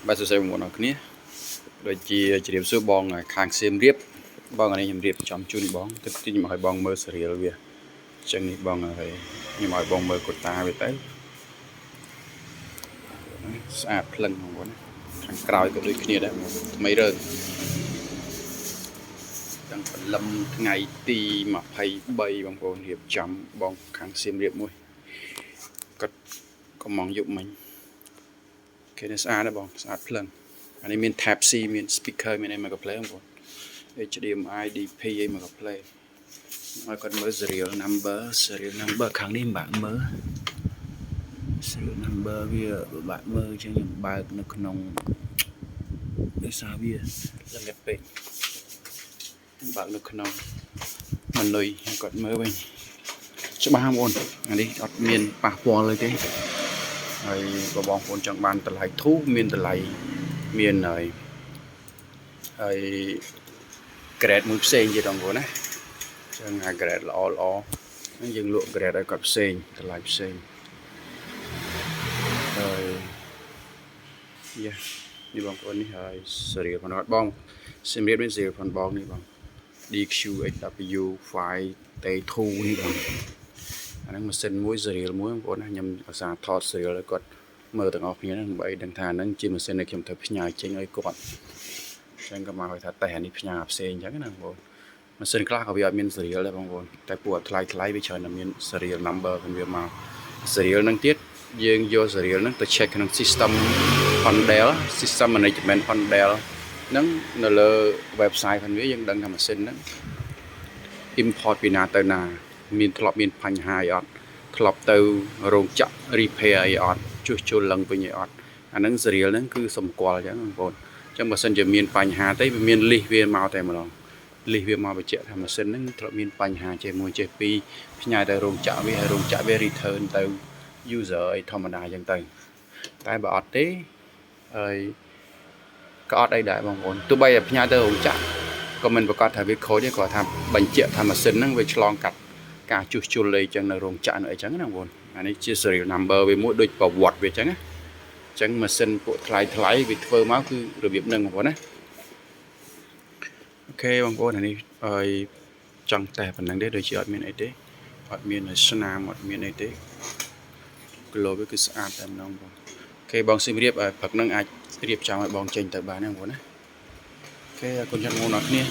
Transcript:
បាទសួស្តីបងប្អូនអរគ្នាដូចជាជ្រាបសួរបងខាងសៀមរាបបងអានេះខ្ញុំរៀបចំជូនបងទឹកទីខ្ញុំឲ្យបងមើលសេរីលវាអញ្ចឹងនេះបងហើយខ្ញុំឲ្យបងមើលកូតាវាទៅស្អាតភ្លឹងបងប្អូនខាងក្រោយក៏ដូចគ្នាដែរថ្មីរើតាំងព្រលឹមថ្ងៃទី23បងប្អូនរៀបចំបងខាងសៀមរាបមួយគាត់កំងយប់មិញគេនេះស្អាតដែរបងស្អាតភ្លឹងអានេះមាន Tab C មាន speaker មានអីមកក៏ play បងប្អូន HDMI DP អីមកក៏ play ឲ្យគាត់មើល serial number ខាងនេះមិនបាក់មើល serial number វាបាក់មើលចឹងខ្ញុំបើកនៅក្នុងដោយសារវាល្ងាត់ពេកបើកនៅក្នុងមនុយឲ្យគាត់មើលវិញច្បាស់បងប្អូនអានេះអត់មានប៉ះពាល់ទេហើយបងប្អូនចង់បានតម្លៃធូរមានតម្លៃមានហើយ grade មួយផ្សេងទៀតបងប្អូនណាចឹងអា grade ល្អហ្នឹងយើងលក់ grade ឲ្យគាត់ផ្សេងតម្លៃផ្សេងហើយនេះបងប្អូននេះហើយ serial ផងអត់បងសម្រាប់នេះ serial ផងបងនេះបង DQ HW 5T2 នេះបងអាហ្នឹងម៉ាស៊ីនមួយ serial មួយបងប្អូនណាខ្ញុំឧស្សាហ៍ថត serial ឲ្យគាត់មើលទាំងអស់គ្នាដើម្បីដឹងថាហ្នឹងជាម៉ាស៊ីនដែលខ្ញុំត្រូវផ្ញើចេញឲ្យគាត់ចឹងក៏មកឲ្យថាតែអានេះផ្ញើផ្សេងចឹងណាបងប្អូនម៉ាស៊ីនខ្លះក៏វាអត់មាន serial ដែរបងប្អូនតែពួកថ្លៃវាច្រើនតែមាន serial number ของវាមក serial ហ្នឹងទៀតយើងយក serial ហ្នឹងទៅ check ក្នុង system Honda system management Honda ហ្នឹងនៅលើ website របស់វាយើងដឹងថាម៉ាស៊ីនហ្នឹង import ពីណាទៅណាមានធ្លាប់មានបញ្ហាអីអត់ធ្លាប់ទៅរោងចក្រ repair អីអត់ជួសជុលឡើងវិញអីអត់អាហ្នឹង serial ហ្នឹងគឺសម្គាល់ចឹងបងប្អូនអញ្ចឹងបើសិនជាមានបញ្ហាទេវាមាន list វាមកតែម្ដង list វាមកបញ្ជាក់ថាម៉ាស៊ីនហ្នឹងធ្លាប់មានបញ្ហាចេះ1ចេះ2ផ្ញើទៅរោងចក្រវាហើយរោងចក្រវា return ទៅ user អីធម្មតាអញ្ចឹងទៅតែបើអត់ទេហើយក៏អត់អីដែរបងប្អូនទោះបីតែផ្ញើទៅរោងចក្រក៏មិនប្រកាសថាវាខូចទេគាត់ថាបញ្ជាក់ថាម៉ាស៊ីនហ្នឹងវាឆ្លងកាត់ការជួសជុលអីចឹងនៅរោងចក្រនៅអីចឹងណាបងប្អូនអានេះជា serial number វាមួយដូចប្រវត្តិវាចឹងណាអញ្ចឹងម៉ាស៊ីនពួកថ្លៃវាធ្វើមកគឺរបៀបហ្នឹងបងប្អូនណាអូខេបងប្អូនអានេះហើយចង់តែប៉ុណ្្នឹងទេដូចជាអត់មានអីទេអត់មានស្នាមអត់មានអីទេគីឡូវាគឺស្អាតតែម្ដងបងអូខេបងស៊ីមរៀបព្រឹកហ្នឹងអាចរៀបចំឲ្យបងចេញទៅបានណាបងប្អូនណាអូខេអរគុណច្រើនបងប្អូនអរគ្នា